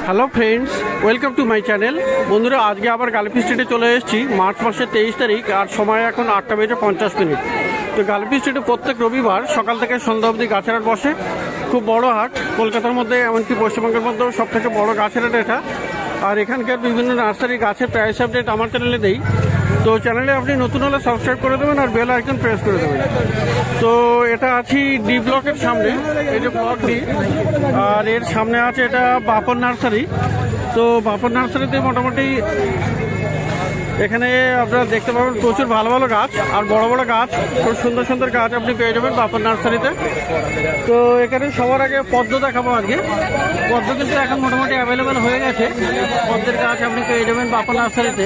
Hello friends, welcome to my channel. বন্ধুরা, আজকে আবার গালিপি স্ট্রিটে চলে এসেছি। মার্চ মাসের 23 তারিখ আর সময় এখন 8:50। তো গালিপি স্ট্রিটে প্রত্যেক রবিবার সকাল থেকে সন্ধ্যা অবধি গাছের হাট বসে। খুব বড় হাট, কলকাতার মধ্যে এমনকি পশ্চিমবঙ্গের মধ্যেও সব থেকে বড় গাছের হাট এটা। আর এখানকার বিভিন্ন নার্সারি গাছের প্রাইস আপডেট আমার চ্যানেলে দেই। তো চ্যানেলে আপনি নতুন হলে সাবস্ক্রাইব করে দেবেন আর বেল আইকন প্রেস করে দেবেন। তো এটা আছি ডি ব্লকের সামনে, এই যে ব্লক ডি, আর এর সামনে আছে এটা বাপন নার্সারি। তো বাপন নার্সারিতে মোটামুটি এখানে আপনারা দেখতে পাবেন প্রচুর ভালো ভালো গাছ আর বড় বড় গাছ, খুব সুন্দর সুন্দর গাছ আপনি পেয়ে যাবেন বাপন নার্সারিতে। তো এখানে সবার আগে পদ্ম দেখাবো আজকে। পদ্ম কিন্তু এখন মোটামুটি অ্যাভেলেবেল হয়ে গেছে। পদ্মের গাছ আপনি পেয়ে যাবেন বাপন নার্সারিতে।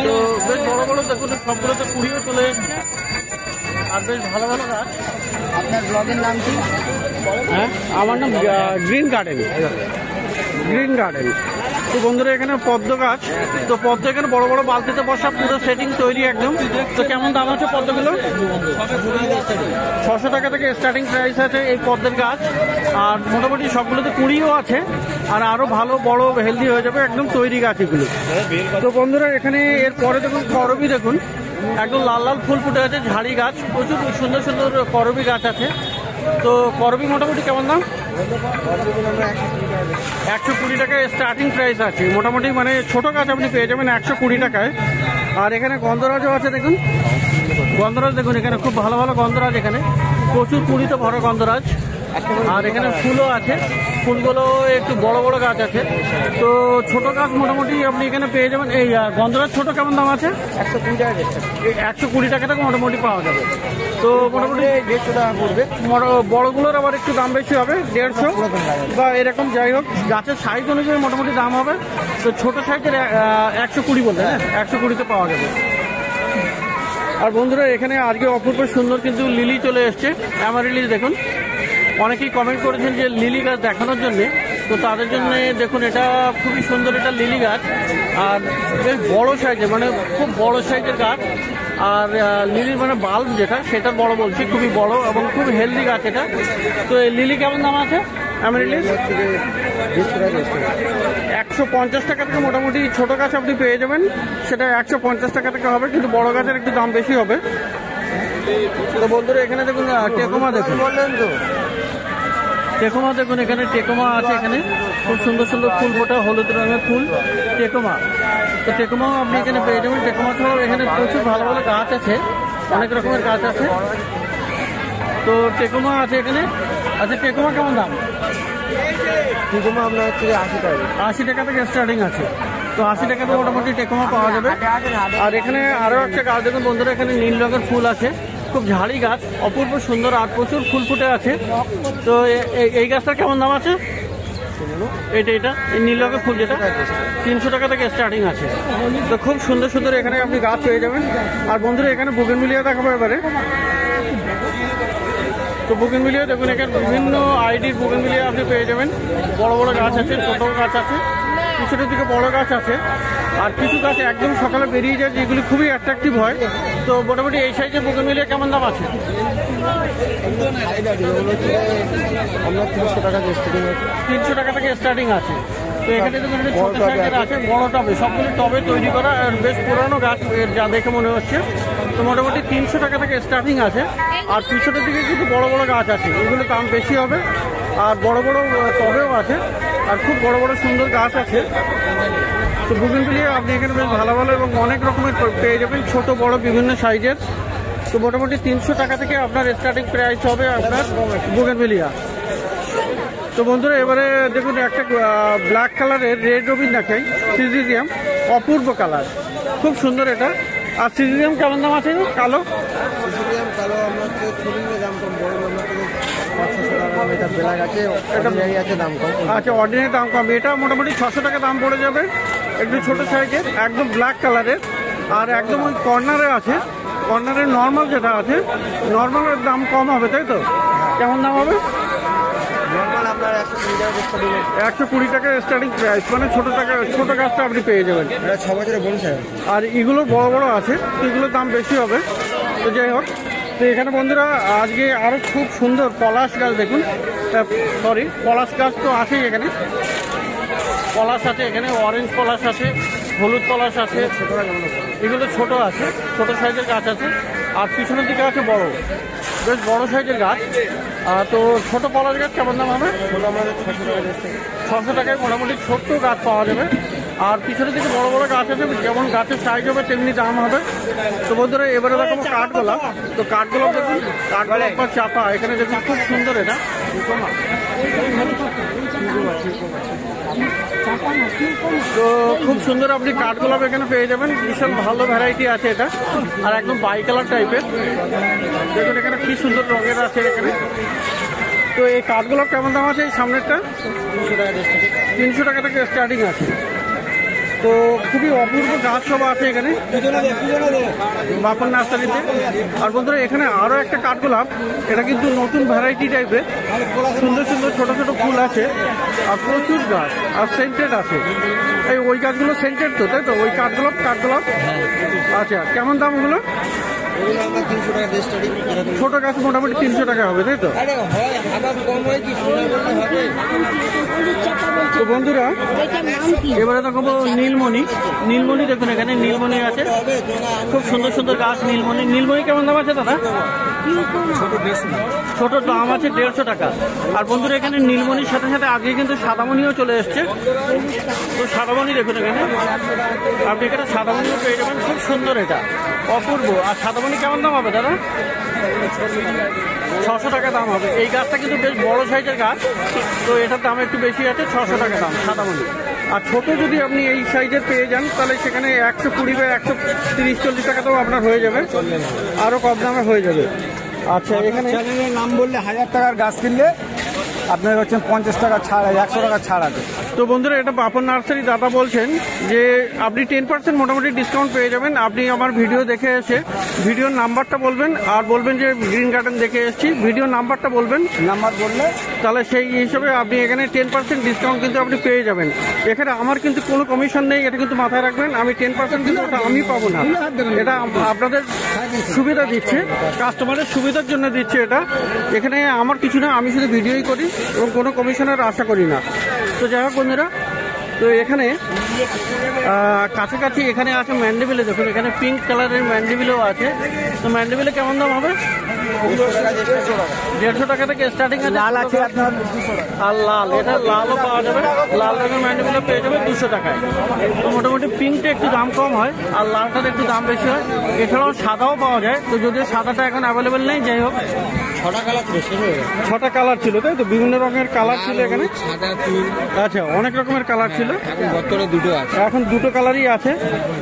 তো বেশ বড় বড় দেখুন, সবগুলোতে কুড়িও চলে এসছে আর বেশ ভালো ভালো গাছ। আপনার ব্লগের নাম কি? হ্যাঁ, আমার নাম গ্রিন গার্ডেন। Green garden. তো বন্ধুরা, এখানে পদ্ম গাছ, তো পদ্ম এখানে বড় বড় বালতিতে বসা, পুরো সেটিং তৈরি একদম। তো কেমন দাম আছে পদ্মগুলো? 600 টাকা থেকে স্টার্টিং প্রাইস আছে এই পদ্মের গাছ। আর মোটামুটি সবগুলোতে কুড়িও আছে আর আরো ভালো বড় হেলদি হয়ে যাবে, একদম তৈরি গাছ এগুলো। তো বন্ধুরা, এখানে এরপরে দেখুন করবি, দেখুন একদম লাল লাল ফুল ফুটে আছে, ঝাড়ি গাছ, প্রচুর সুন্দর সুন্দর করবি গাছ আছে। তো করবি মোটামুটি কেমন দাম? 120 টাকায় স্টার্টিং প্রাইস আছে মোটামুটি, মানে ছোট গাছ আপনি পেয়ে যাবেন 120 টাকায়। আর এখানে গন্ধরাজও আছে, দেখুন গন্ধরাজ, দেখুন এখানে খুব ভালো ভালো গন্ধরাজ, এখানে প্রচুর কুড়িতে ভরা গন্ধরাজ। আর এখানে ফুলও আছে, ফুলগুলো একটু বড় বড় গাছ আছে। তো ছোট গাছ মোটামুটি আপনি এখানে পেয়ে যাবেন। এই গন্ধরাজ ছোট কেমন দাম আছে? 120 টাকা। 120 টাকা থেকে মোটামুটি পাওয়া যাবে। তো মোটামুটি 150 টাকা পড়বে। বড়গুলোর আবার একটু দাম বেশি হবে, 150 বা এরকম। যাই হোক, গাছের সাইজ অনুযায়ী মোটামুটি দাম হবে। তো ছোট সাইজের 120 বলতে, হ্যাঁ 120-তে পাওয়া যাবে। আর বন্ধুরা, এখানে আজকে অপূর্ব সুন্দর কিন্তু লিলি চলে এসছে, অ্যামারিলিস। দেখুন অনেকেই কমেন্ট করেছেন যে লিলি গাছ দেখানোর জন্য, তো তাদের জন্য দেখুন এটা খুবই সুন্দর, এটা লিলি গাছ। আর বেশ বড় সাইজের, মানে খুব বড় সাইজের গাছ। আর লিলির মানে বাল্ব যেটা, সেটা বড় বলছি, খুবই বড় এবং খুব হেলদি গাছ এটা। তো এই লিলি কেমন দাম আছে? অ্যামারিলিস 150 টাকা থেকে মোটামুটি ছোট গাছ আপনি পেয়ে যাবেন, সেটা 150 টাকা থেকে হবে, কিন্তু বড় গাছের একটু দাম বেশি হবে। তো বন্ধুরা, এখানে দেখুন টেকোমা, দেখুন বললেন তো টেকোমা, দেখুন এখানে টেকোমা আছে, এখানে খুব সুন্দর সুন্দর ফুল ফোটা, হলুদ রঙের ফুল, টেকোমা। তো টেকোমাও আপনি এখানে পেয়ে যাবেন। টেকোমা ছাড়াও এখানে প্রচুর ভালো ভালো গাছ আছে, অনেক রকমের গাছ আছে। তো টেকোমা আছে এখানে। আচ্ছা, টেকোমা কেমন দাম? টেকোমা আপনার হচ্ছে 80 টাকা। 80 টাকা থেকে স্টার্টিং আছে। তো 80 টাকাতে মোটামুটি টেকোমা পাওয়া যাবে। আর এখানে আরও একটা গাছ দেখুন বন্ধুরা, এখানে নীল রঙের ফুল আছে, খুব ঝাড়ি গাছ, অপূর্ব সুন্দর আর প্রচুর ফুল ফুটে আছে। তো এই গাছটা কেমন দাম আছে? এটা এই নীল রঙের ফুল যেটা, 300 টাকা থেকে স্টার্টিং আছে। তো খুব সুন্দর সুন্দর এখানে আপনি গাছ পেয়ে যাবেন। আর বন্ধুরা, এখানে বুগেনভিলিয়া দেখাবো এবারে। তো বুগেনভিলিয়া দেখুন, এখানে বিভিন্ন আইডির বুগেনভিলিয়া আপনি পেয়ে যাবেন। বড় বড় গাছ আছে, ছোট গাছ আছে, কিছুটার দিকে বড় গাছ আছে। আর কিছু গাছ একদম সকালে বেরিয়ে যায়, যেগুলি খুবই অ্যাট্রাকটিভ হয়। তো মোটামুটি এই সাইজের বুগেনভিলিয়া কেমন দাম আছে? 300 টাকা থেকে স্টার্টিং আছে। তো এখানে দেখুন ছোট সাইজের আছে, বড় টবে, সবগুলো টবে তৈরি করা, আর বেশ পুরানো গাছ যা দেখে মনে হচ্ছে। তো মোটামুটি 300 টাকা থেকে স্টার্টিং আছে। আর পিছনের দিকে কিন্তু বড় বড় গাছ আছে, এগুলো দাম বেশি হবে। আর বড় বড় টবেও আছে, আর খুব বড় বড় সুন্দর গাছ আছে। তো বুগেনভিলিয়া আপনি এখানে বেশ ভালো ভালো এবং অনেক রকমের পেয়ে যাবেন, ছোট বড় বিভিন্ন সাইজের। তো মোটামুটি 300 টাকা থেকে আপনার স্টার্টিং প্রাইস হবে আপনার বুগেনভিলিয়া। তো বন্ধুরা, এবারে দেখুন একটা ব্ল্যাক কালারের রেড রবিন দেখাই, সিজিজিয়াম, অপূর্ব কালার, খুব সুন্দর এটা। আর সিজিজিয়াম কেমন দাম আছে? কালো কালো আপনার দাম কম, বড় এটা ব্ল্যাক আছে, এটা আছে দাম কম। আচ্ছা, অর্ডিনারি দাম কম। এটা মোটামুটি 600 টাকা দাম পড়ে যাবে, একটু ছোট সাইজের, একদম ব্ল্যাক কালারের। আর একদম ওই কর্নারে আছে, কর্নারের নর্মাল যেটা আছে, নর্মালের দাম কম হবে, তাই তো? কেমন দাম হবে? নর্মাল আপনার 120 টাকা স্টার্টিং প্রাইস, মানে ছোট গাছটা আপনি পেয়ে যাবেন। 6 বছরের বলছে। আর এগুলো বড় বড় আছে, তো এগুলোর দাম বেশি হবে। তো যাই হোক, তো এখানে বন্ধুরা আজকে আরো খুব সুন্দর পলাশ গাছ দেখুন, সরি পলাশ গাছ তো আছেই এখানে। পলাশ আছে, এখানে অরেঞ্জ পলাশ আছে, হলুদ পলাশ আছে, এগুলো ছোট আছে, ছোট সাইজের গাছ আছে। আর পিছনের দিকে আছে বড়, বেশ বড় সাইজের গাছ। তো ছোট পলাশ গাছ কেমন দাম হবে? ছোটো আমাদের 600 টাকায় মোটামুটি ছোট্ট গাছ পাওয়া যাবে। আর পিছনের দিকে বড় বড় গাছ আছে, যেমন গাছের সাইজ হবে তেমনি দাম হবে। তো বন্ধুরা এবারে দেখো কাঠগোলাপ। তো কাঠগোলাপ দেখুন, কাঠগোলাপ বা চাপা, এখানে দেখুন খুব সুন্দর। এটা তো খুব সুন্দর আপনি কাঠগোলাপ এখানে পেয়ে যাবেন, বিশাল ভালো ভ্যারাইটি আছে এটা। আর একদম বাই কালার টাইপের দেখুন, এখানে কি সুন্দর রঙের আছে এখানে। তো এই কাঠগোলাপ কেমন দাম আছে? এই সামনেরটা 300 টাকা থেকে স্টার্টিং আছে। তো খুবই অপূর্ব গাছ সব আছে এখানে বাপন নার্সারিতে। আর বন্ধুরা এখানে আরও একটা কাঠগোলাপ, এটা কিন্তু নতুন ভ্যারাইটি টাইপের, সুন্দর সুন্দর ছোট ছোট ফুল আছে আর প্রচুর গাছ আর সেন্টেড আছে। এই ওই গাছগুলো সেন্টেড তো, তাই তো? ওই কাঠগোলাপ আচ্ছা, কেমন দাম ওগুলো? ছোট গাছ মোটামুটি 300 টাকা হবে, তাই তো? তো বন্ধুরা এবারে দেখাবো নীলমণি। নীলমণি দেখুন, এখানে নীলমণি আছে, খুব সুন্দর সুন্দর গাছ। নীলমণি কেমন দাম আছে দাদা? ছোট দাম আছে 150 টাকা। আর বন্ধুরা এখানে নীলমণির সাথে সাথে আজকে কিন্তু সাদামণিও চলে এসছে। তো সাদামণি দেখুন, এখানে আপনি এখানে সাদামণিও পেয়ে যাবেন, খুব সুন্দর, এটা অপূর্ব। আর সাদামণি কেমন দাম হবে দাদা? 600 টাকা দাম হবে। এই গাছটা কিন্তু বেশ বড় সাইজের গাছ, তো এটার দাম একটু বেশি আছে, 600 টাকা দাম সাদামণি। আর ছোট যদি আপনি এই সাইজের পেয়ে যান তাহলে সেখানে 120 বা 130-40 টাকাতেও আপনার হয়ে যাবে, আরও কম দামে হয়ে যাবে। আচ্ছা, এখানে চ্যানেলের নাম বললে 1000 টাকার গাছ কিনলে আপনার হচ্ছেন 50 টাকা ছাড়, 100 টাকা ছাড় আছে। তো বন্ধুরা এটা বাপন নার্সারি দাদা বলছেন যে আপনি 10% মোটামুটি ডিসকাউন্ট পেয়ে যাবেন। আপনি আমার ভিডিও দেখে এসে ভিডিওর নাম্বারটা বলবেন, আর বলবেন যে গ্রিন গার্ডেন দেখে এসেছি, ভিডিওর নাম্বারটা বলবেন, নাম্বার বললে তাহলে সেই হিসেবে আপনি এখানে 10% ডিসকাউন্ট কিন্তু আপনি পেয়ে যাবেন। এখানে আমার কিন্তু কোনো কমিশন নেই, এটা কিন্তু মাথায় রাখবেন। আমি 10% কিন্তু ওটা আমি পাবো না, এটা আপনাদের সুবিধা দিচ্ছে, কাস্টমারের সুবিধার জন্য দিচ্ছে এটা। এখানে আমার কিছু না, আমি শুধু ভিডিওই করি এবং কোনো কমিশনের আশা করি না। তো যাই হোক বন্ধুরা, তো এখানে কাছাকাছি এখানে আছে ম্যান্ডেভিলে। দেখুন এখানে পিঙ্ক কালারের ম্যান্ডেভিলেও আছে। তো ম্যান্ডেভিলে কেমন দাম হবে? 150 টাকা থেকে স্টার্টিং আছে। লাল আছে আপনার, আর লাল, এটা লালও পাওয়া যাবে, লাল রঙের ম্যান্ডেভিলে পেয়ে যাবে 200 টাকায়। তো মোটামুটি পিঙ্কটা একটু দাম কম হয় আর লালটার একটু দাম বেশি হয়। এছাড়াও সাদাও পাওয়া যায়, তো যদিও সাদাটা এখন অ্যাভেলেবেল নেই। যাই হোক, 6টা কালার ছিল, তাই তো? বিভিন্ন রঙের কালার ছিল এখানে। আচ্ছা, অনেক রকমের কালার ছিল, এখন 2টো কালারই আছে।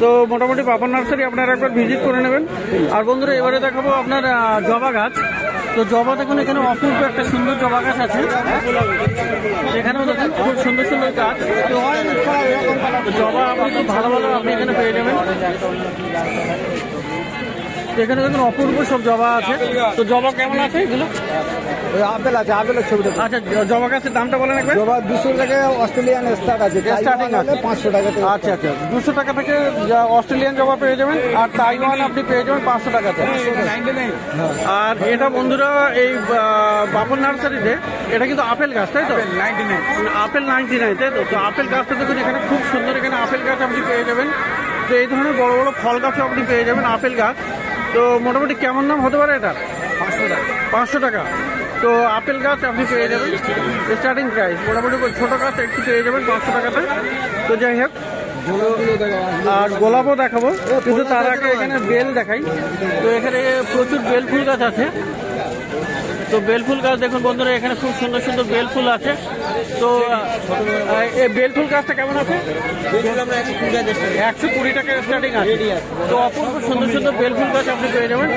তো মোটামুটি বাপন নার্সারি আপনারা একবার ভিজিট করে নেবেন। আর বন্ধুরা এবারে দেখাবো আপনার জবা গাছ। তো জবা দেখুন, এখানে অপূর্ব একটা সুন্দর জবা গাছ আছে, এখানেও দেখুন খুব সুন্দর সুন্দর গাছ। তো জবা আপনি খুব ভালো ভালো আপনি এখানে পেয়ে যাবেন। এখানে দেখুন অপূর্ব সব জবা আছে। তো জবা কেমন আছে এগুলো? আপেল আছে, আপেলের ছবি দেখুন। আচ্ছা, জবা গাছের দামটা বলেন একবার। জবা 200 টাকা অস্ট্রেলিয়ান স্টার্ট আছে, স্টার্টিং আছে 500 টাকা। আচ্ছা আচ্ছা, 200 টাকা থেকে অস্ট্রেলিয়ান জবা পেয়ে যাবেন, আর তাইওয়ান আপনি পেয়ে যাবেন 500 টাকাতে। আর এটা বন্ধুরা এই বাপন নার্সারিতে এটা কিন্তু আপেল গাছ, তাই তো? আপেল 99, তাই তো? তো আপেল গাছটা দেখুন এখানে খুব সুন্দর, এখানে আপেল গাছ আপনি পেয়ে যাবেন। তো এই ধরনের বড় বড় ফল গাছও আপনি পেয়ে যাবেন, আপেল গাছ। তো মোটামুটি কেমন দাম হতে পারে এটা? 500 টাকা। তো আপেল গাছ আপনি পেয়ে যাবেন স্টার্টিং প্রাইস, মোটামুটি ছোট গাছ একটু পেয়ে যাবেন 500 টাকাতে। তো যাই হোক, আর গোলাপও দেখাবো, কিন্তু তার আগে এখানে বেল দেখাই। তো এখানে প্রচুর বেল ফুল গাছ আছে। তো বেল ফুল গাছ দেখুন বন্ধুরা, এখানে খুব সুন্দর সুন্দর বেল ফুল আছে। তো এই বেল ফুল গাছটা কেমন আছে? 120 টাকা স্টার্টিং আছে। তো অপূর্ব সুন্দর সুন্দর বেল ফুল গাছ আপনি পেয়ে যাবেন।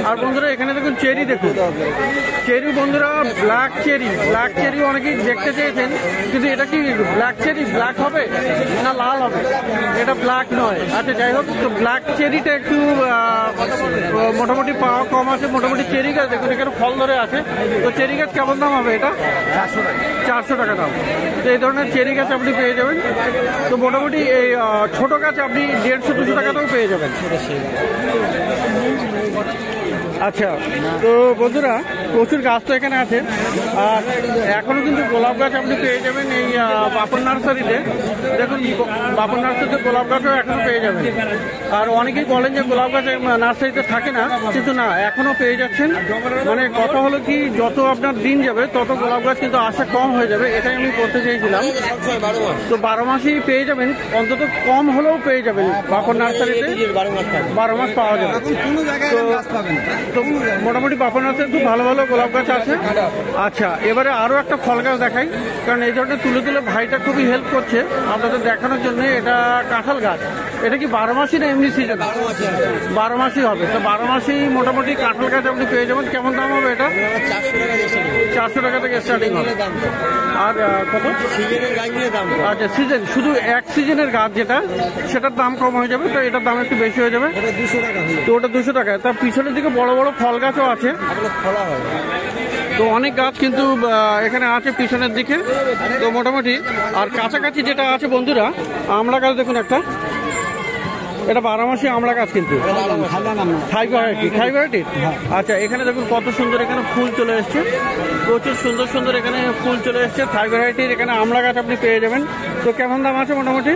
আর বন্ধুরা এখানে দেখুন চেরি, দেখুন চেরি বন্ধুরা, ব্ল্যাক চেরি অনেকেই দেখতে চেয়েছেন, কিন্তু এটা কি ব্ল্যাক চেরি ব্ল্যাক হবে না লাল হবে? এটা ব্ল্যাক নয়। আচ্ছা, যাই হোক, তো ব্ল্যাক চেরিটা একটু মোটামুটি পাওয়া কম আছে। মোটামুটি চেরি গাছ দেখুন এখানে ফল ধরে আছে। তো চেরি গাছ কেমন দাম হবে? এটা 400 টাকা দাম। তো এই ধরনের চেরি গাছ আপনি পেয়ে যাবেন। তো মোটামুটি এই ছোট গাছ আপনি 150-200 টাকাতেও পেয়ে যাবেন। আচ্ছা, তো বন্ধুরা প্রচুর গাছ তো এখানে আছে। আর এখনো কিন্তু গোলাপ গাছ আপনি পেয়ে যাবেন এই বাপন নার্সারিতে। দেখুন বাপন নার্সারিতে গোলাপ গাছও এখনো পেয়ে যাবেন। আর অনেকেই বলেন যে গোলাপ গাছ নার্সারিতে থাকে না, কিন্তু না, এখনো পেয়ে যাচ্ছেন। মানে কথা হলো কি, যত আপনার দিন যাবে তত গোলাপ গাছ কিন্তু আসা কম হয়ে যাবে, এটাই আমি করতে চেয়েছিলাম। তো 12 মাসই পেয়ে যাবেন, অন্তত কম হলেও পেয়ে যাবেন বাপন নার্সারিতে, 12 মাস পাওয়া যাবে। তো মোটামুটি বাপন নার্সারি খুব ভালো ভালো গোলাপ গাছ আছে। আচ্ছা, এবারে আরো একটা ফল গাছ দেখাই, কারণ এই ধরনের তুলে তুলে ভাইটা খুবই হেল্প করছে আপনাদের দেখানোর জন্য। এটা কাঁঠাল গাছ। এটা কি 12 মাসই না এমনি সিজন? 12 মাসই হবে। তো 12 মাসই মোটামুটি কাঁঠাল গাছ আপনি পেয়ে যাবেন। কেমন দাম হবে এটা? 400 টাকা থেকে স্টার্টিং হবে। আর কত? আচ্ছা, সিজন, শুধু এক সিজনের গাছ যেটা, সেটার দাম কম হয়ে যাবে। তো এটার দাম একটু বেশি হয়ে যাবে। তো ওটা 200 টাকা। তার পিছনের দিকে বড় বড় ফল গাছও আছে। তো অনেক গাছ কিন্তু এখানে আছে পিছনের দিকে। তো মোটামুটি আর কাছাকাছি যেটা আছে বন্ধুরা, আমড়া গাছ দেখুন একটা, এটা 12 মাসে আমড়া গাছ কিন্তু থাই ভ্যারাইটি। আচ্ছা, এখানে দেখুন কত সুন্দর এখানে ফুল চলে এসছে, প্রচুর সুন্দর সুন্দর এখানে ফুল চলে এসছে। থাই ভ্যারাইটির এখানে আমড়া গাছ আপনি পেয়ে যাবেন। তো কেমন দাম আছে মোটামুটি?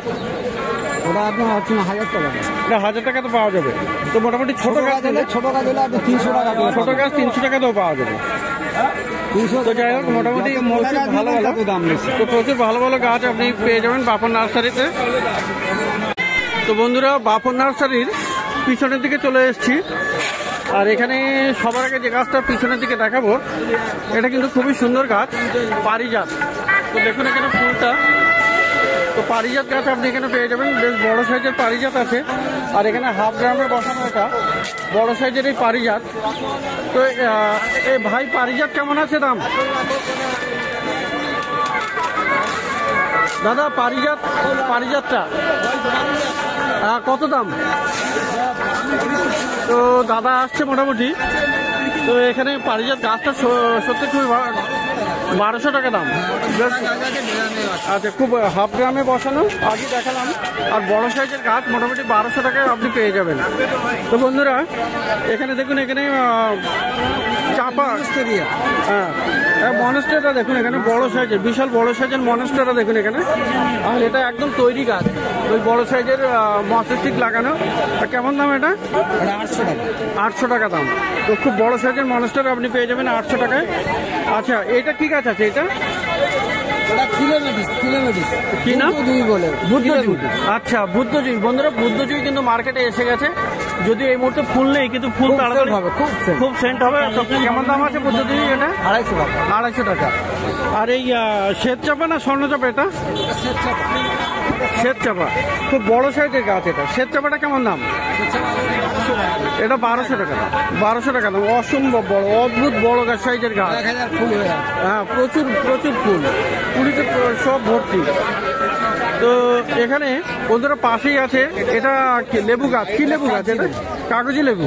ওটা আপনার হচ্ছে 1000 টাকা। এটা 1000 টাকা তো পাওয়া যাবে। তো মোটামুটি ছোট গাছ হলে আপনি 300 টাকা, ছোট গাছ 300 টাকাতেও পাওয়া যাবে। তো যাই হোক, মোটামুটি ভালো ভালো দাম নিচ্ছে। তো প্রচুর ভালো ভালো গাছ আপনি পেয়ে যাবেন বাপন নার্সারিতে। তো বন্ধুরা, বাপন নার্সারির পিছনের দিকে চলে এসেছি। আর এখানে সবার আগে যে গাছটা পিছনের দিকে দেখাবো, এটা কিন্তু খুবই সুন্দর গাছ, পারিজাত। তো দেখুন এখানে ফুলটা, তো পারিজাত গাছ আপনি এখানে পেয়ে যাবেন। বেশ বড় সাইজের পারিজাত আছে। আর এখানে হাফ গ্রামে বসানো এটা বড় সাইজের এই পারিজাত। তো এই ভাই, পারিজাত কেমন আছে দাম? দাদা, পারিজাতটা কত দাম? তো দাদা আসছে মোটামুটি। তো এখানে পারিজাত গাছটা সত্যি খুবই 1200 টাকা দাম। আচ্ছা, খুব হাফ গ্রামে বসানো, আগে দেখালাম। আর বড় সাইজের গাছ মোটামুটি 1200 টাকায় আপনি পেয়ে যাবেন। তো বন্ধুরা, এখানে দেখুন, এখানে চাপা, হ্যাঁ, মনস্টারটা দেখুন, এখানে বড় সাইজের, বিশাল বড় সাইজের মনস্টারটা দেখুন এখানে। আর এটা একদম তৈরি গাছ, ওই বড় সাইজের মসস্টিক লাগানো। কেমন দাম এটা? 800 টাকা দাম। তো খুব বড় সাইজের মনস্টার আপনি পেয়ে যাবেন 800 টাকায়। আচ্ছা, এটা কি গাছ আছে? এটা কি নাম? বুদ্ধজুই। আচ্ছা, বুদ্ধজুই। বন্ধুরা, বুদ্ধজুই কিন্তু মার্কেটে এসে গেছে। যদি এই মুহূর্তে ফুল নেই, কিন্তু ফুল তাড়াতাড়ি হবে, খুব সেন্ট হবে। তো কেমন দাম আছে বুদ্ধজুই? এটা 250 টাকা। আর এই শ্বেত চাপা না স্বর্ণ চাপা? এটা শ্বেত চাপা, খুব বড় সাইজের গাছ। এটা শ্বেত চাপাটা কেমন দাম? এটা 1200 টাকা। 1200 টাকা দাম। অসম্ভব বড়, অদ্ভুত বড় গাছ সাইজের গাছ। হ্যাঁ, প্রচুর প্রচুর ফুল, কুড়িতে সব ভর্তি। তো এখানে বন্ধুরা পাশেই আছে, এটা লেবু গাছ। কি লেবু গাছ এটা? কাগজি লেবু।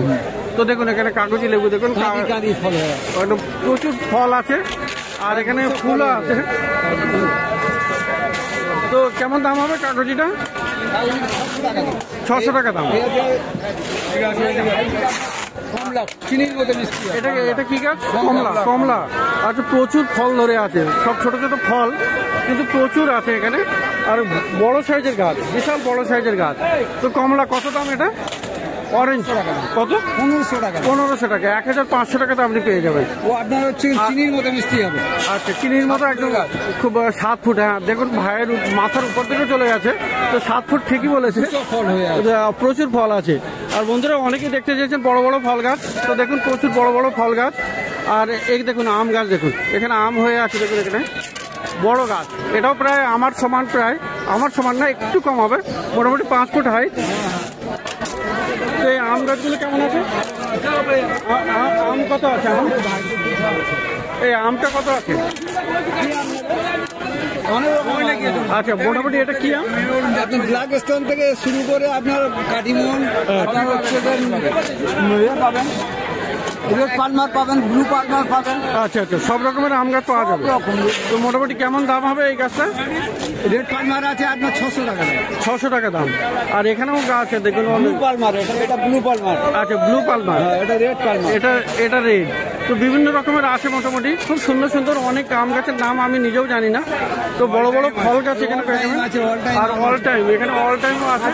তো দেখুন এখানে কাগজি লেবু, দেখুন প্রচুর ফল আছে। আর এখানে ফুলও আছে। তো কেমন দাম হবে কাগজিটা? 600 টাকা দাম। চিনির মতো মিষ্টি। এটা কি গাছ? কমলা। আচ্ছা, প্রচুর ফল ধরে আছে, সব ছোট ছোট ফল, কিন্তু প্রচুর আছে এখানে। আর বড় সাইজের গাছ, বিশাল বড় সাইজের গাছ। তো কমলা কত দাম এটা? অরেঞ্জ কত? 1500 টাকা। 1500 টাকা। 1500 টাকাতে আপনি পেয়ে যাবেন। ও আপনার হচ্ছে চিনির মতো মিষ্টি হবে। আচ্ছা, চিনির মতো একদম, খুব 7 ফুট। হ্যাঁ, দেখুন ভাইয়ের মাথার উপর থেকে চলে গেছে। তো 7 ফুট ঠিকই বলেছে, প্রচুর ফল আছে। আর বন্ধুরা, অনেকেই দেখতে চেয়েছেন বড় বড় ফল গাছ। তো দেখুন প্রচুর বড় বড় ফল গাছ। আর এই দেখুন আম গাছ, দেখুন এখানে আম হয়ে আছে। দেখুন এখানে বড় গাছ, এটাও প্রায় আমার সমান, প্রায় আমার সমান না, একটু কম হবে, মোটামুটি 5 ফুট হাইট। এই আম গাছগুলো কেমন আছে? আম কত আছে? এই আমটা কত আছে? আচ্ছা, মোটামুটি এটা কি আম? আপনি ব্ল্যাক স্টোন থেকে শুরু করে আপনার কাটিমন, আপনার হচ্ছে পাবেন, পালমার পাবেন, ব্লু পালমার পাবেন। আচ্ছা, সব রকমের আম গাছ পাওয়া যাবে। তো মোটামুটি কেমন দাম হবে এই গাছটা? রেড পালমার আছে আপনার 600 টাকা দাম। 600 টাকা দাম। আর এখানেও গাছ আছে দেখুন, ব্লু পালমার, এটা ব্লু পালমার। আচ্ছা, ব্লু পালমার, এটা রেড পালমার, এটা রেড। তো বিভিন্ন রকমের আছে মোটামুটি, খুব সুন্দর সুন্দর অনেক আম গাছের নাম আমি নিজেও জানি না। তো বড় বড় ফল গাছ এখানে পেয়ে যাবেন। আর অল টাইম, এখানে অল টাইমও আছে,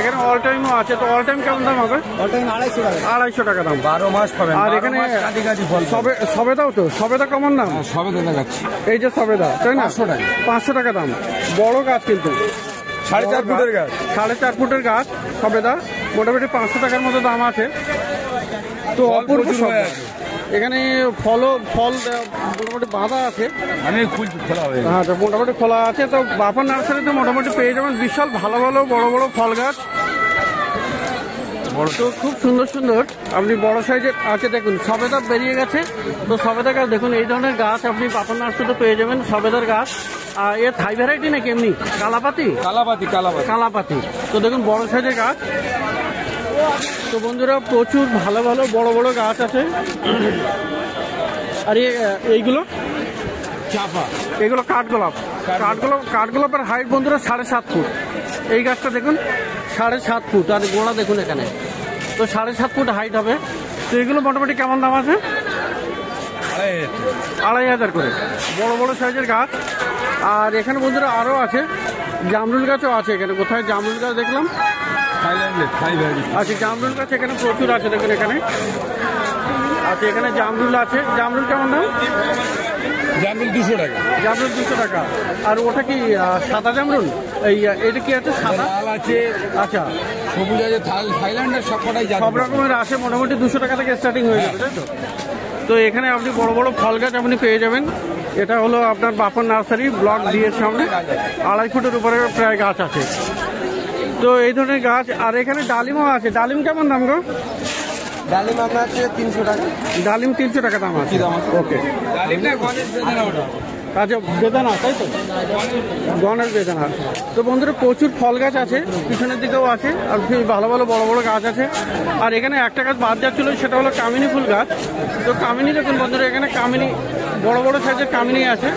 এখানে অল টাইমও আছে। তো অল টাইম কেমন দাম হবে? অল টাইম 250 টাকা দাম। 12 মাস পাবেন। আর এখানে সবেদাও, তো সবেদা কেমন দাম? সবেদা দেখাচ্ছি, এই যে সবেদা, তাই না? 500 টাকা। 500 টাকা দাম। বড় গাছ কিন্তু, 4.5 ফুটের গাছ, 4.5 ফুটের গাছ সবেদা, মোটামুটি 500 টাকার মতো দাম আছে। তো অপূর্ব সবেদা। এখানে ফল মোটামুটি বাঁধা আছে, হ্যাঁ, তো মোটামুটি খোলা আছে। তো বাপার নার্সারিতে মোটামুটি পেয়ে যাবেন বিশাল ভালো ভালো বড় বড় ফল গাছ। তো খুব সুন্দর সুন্দর আপনি বড় সাইজের আছে। দেখুন সবেদা বেরিয়ে গেছে। তো সবেদা গাছ দেখুন, এই ধরনের গাছ আপনি বাপার নার্সারিতে পেয়ে যাবেন, সবেদার গাছ। আর এর থাই ভ্যারাইটি নাকি এমনি কালাপাতি। তো দেখুন বড় সাইজের গাছ। তো বন্ধুরা প্রচুর ভালো ভালো বড় বড় গাছ আছে। আর এইগুলো চাপা, এগুলো কাঠগোলাপের হাইট বন্ধুরা 7.5 ফুট। এই গাছটা দেখুন 7.5 ফুট। আর গোড়া দেখুন এখানে, তো 7.5 ফুট হাইট হবে। তো এগুলো মোটামুটি কেমন দাম আছে? 2,500 করে, বড় বড় সাইজের গাছ। আর এখানে বন্ধুরা আরও আছে, জামরুল গাছও আছে এখানে। কোথায় জামরুল গাছ দেখলাম? আচ্ছা, জামরুল গাছ এখানে প্রচুর আছে দেখুন এখানে। আচ্ছা, এখানে জামরুল আছে। জামরুল কেমন দাম? জামরুল 200 টাকা। জামরুল 200 টাকা। আর ওটা কি সাদা জামরুল? এটা কি আছে? সাদা আছে, আচ্ছা, সবুজ আছে, থাইল্যান্ডের সব রকমের আছে। মোটামুটি 200 টাকা থেকে স্টার্টিং হয়ে যাবে, তাই তো? তো এখানে আপনি বড় বড় ফল গাছ আপনি পেয়ে যাবেন। এটা হলো আপনার বাপার নার্সারি, ব্লক ডিএর সামনে। 2.5 ফুটের উপরে প্রায় গাছ আছে। তো এই ধরনের গাছ। আর এখানে ডালিমও আছে। ডালিম কেমন দাম গো? ডালিম আপনার আছে 300 টাকা। ডালিম 300 টাকা দাম আছে। ওকে, আচ্ছা, বেদানা, তাই তো? গনের বেদানা। তো বন্ধুরা প্রচুর ফল গাছ আছে, পিছনের দিকেও আছে। আর ভালো ভালো বড় বড় গাছ আছে। আর এখানে একটা গাছ বাদ যাচ্ছিল, সেটা হলো কামিনী ফুল গাছ। তো কামিনী দেখুন বন্ধুরা, এখানে কামিনী বড় বড় সাইজের কামিনী আছে।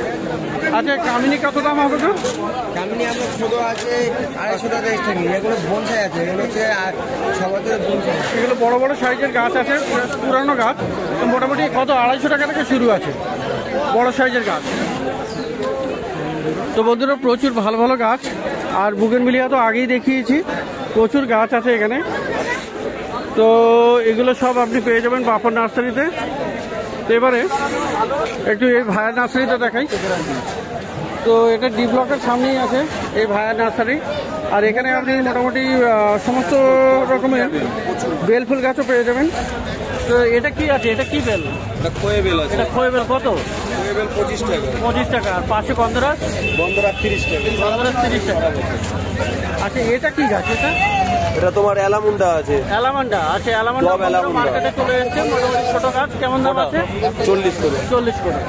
আচ্ছা, কামিনী কত দাম হবে তো? কামিনী আপনার ছোট আছে 250 টাকা স্টার্টিং। এগুলো বনসাই আছে, এগুলো হচ্ছে 6 বছরের বনসাই। এগুলো বড় বড় সাইজের গাছ আছে, পুরানো গাছ। তো মোটামুটি কত 250 টাকা থেকে শুরু আছে বড় সাইজের গাছ। তো বন্ধুরা প্রচুর ভালো ভালো গাছ। আর বুগেনভিলিয়া তো আগেই দেখিয়েছি, প্রচুর গাছ আছে এখানে। তো এগুলো সব আপনি পেয়ে যাবেন বাপার নার্সারিতে। তো এবারে একটু এই ভায়া নার্সারিটা দেখাই। তো এটা ডি ব্লকের সামনেই আছে এই ভায়া নার্সারি। আর এখানে আপনি মোটামুটি সমস্ত রকমের বেল ফুল গাছও পেয়ে যাবেন। তো এটা কি আছে? এটা কি বেল? এটা খোয়ে বেল আছে। এটা খোয়ে বেল কত? খোয়ে বেল 25 টাকা। 25 টাকা। আর পাশে গন্ধরাজ? গন্ধরাজ 30 টাকা। গন্ধরাজ 30 টাকা। আচ্ছা, এটা কি গাছ? এটা তোমার অ্যালামুন্ডা আছে। অ্যালামান্ডা আছে। অ্যালামান্ডা মার্কেটে চলে এসেছে। মোটামুটি ছোট গাছ কেমন দাম আছে? 40 করে। 40 করে।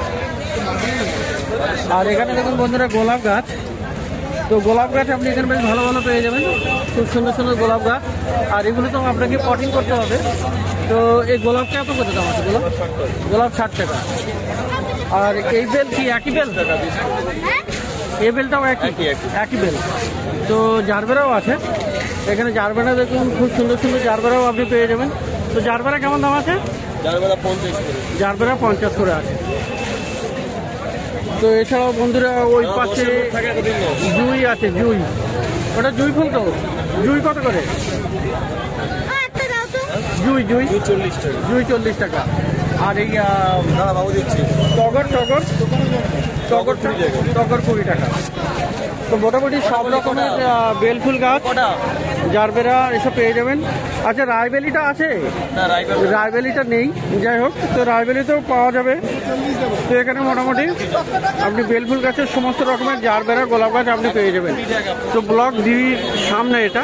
আর এখানে দেখুন বন্ধুরা গোলাপ গাছ। তো গোলাপ গাছ আপনি এখানে বেশ ভালো ভালো পেয়ে যাবেন, খুব সুন্দর সুন্দর গোলাপ গাছ। আর এগুলো তো আপনাকে পটিং করতে হবে। তো এই গোলাপ কত করে দাম আছে? গোলাপ 60 টাকা। আর এই বেল কি একই বেল? এই বেলটাও একই বেল। তো জারবেরাও আছে এখানে। জারবেরা দেখুন, খুব সুন্দর সুন্দর জারবেরাও আপনি পেয়ে যাবেন। তো জারবেরা কেমন দাম আছে? জারবেরা 50 করে আছে। তো এছাড়াও বন্ধুরা ওই পাশে জুই আছে। জুই, ওটা জুই ফুল তো? জুই কত করে? জুই 40 টাকা। আর এই টগর 20 টাকা। তো মোটামুটি সব রকমের বেল ফুল গাছ, জারবেরা এসব পেয়ে যাবেন। আচ্ছা, রায়বেলিটা আছে? রায়বেলিটা নেই, যাই হোক। তো রায়বেলিতেও পাওয়া যাবে। তো এখানে মোটামুটি আপনি বেল ফুল গাছের সমস্ত রকমের জারবেরা, গোলাপ গাছ আপনি পেয়ে যাবেন। তো ব্লক ডির সামনে এটা।